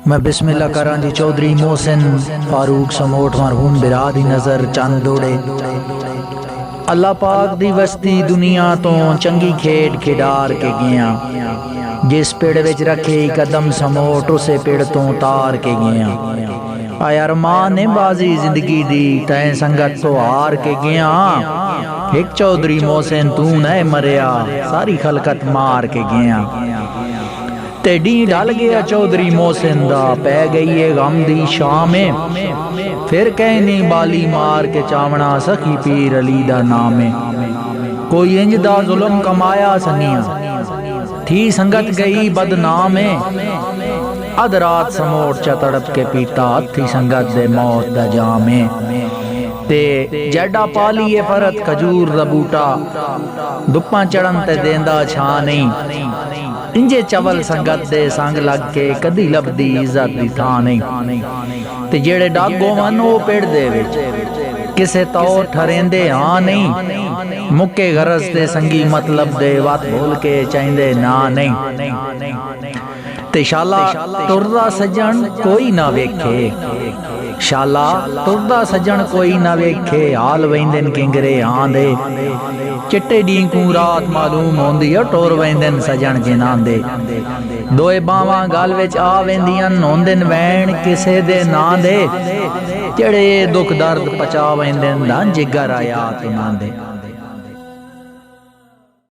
मैं बिस्मिल्लाह करा जी चौधरी मोहसिन फारूक समोट मरहूम बिरा दी नज़र चंद दौड़े। अल्लाह पाक दी वस्ती दुनिया तो चंगी खेड खिडार के गया। जिस पेड़ विच रखे कदम समोट उसे पेड़ तो तार के गया। आया अरमान ने बाजी जिंदगी दी तैं संगत तो हार के गया। एक चौधरी मोहसिन तू न मरिया सारी खलकत मार के गया। ते डी ढल गया चौधरी मोहसिन दा पै गई है गम दी शाम। फिर कहनी बाली मार के चावना सखी पीर अली दा नाम। कोई इंज दा जुल्म कमाया सनिया थी संगत गई बदनाम। अध रात समोट च तड़प के पीता थी संगत दे मौत दा जाम। ते जड़ा पाली है फरत खजूर दा बूटा दुप्पा चढ़न ते देंदा छा नहीं। इंजे चवल संगत दे संग लग के कदी लभदी इज्जत दी थां नहीं। ते जेड़े डागो वन ओ पेड़ दे विच किसे तौर ठरेंदे हाँ नहीं। मुक्के गरज ते संगी मतलब दे वत भूल के चाहिंदे ना नहीं। ते शाला टुरदा सज्जन कोई ना वेखे। शाला टुरदा सज्जन कोई ना वेखे हाल वेंदन किंगरे हाँ दे। चिट्टे डींकू रात मालूम होंदी टोर वेंदन सजन जिन्हां दे। दोए बावां गल विच आ वेंदियन होंदन वैण किसे दे नां दे। जेड़े दुख दर्द पचा वेंदन दा जिगर आया तुनां दे।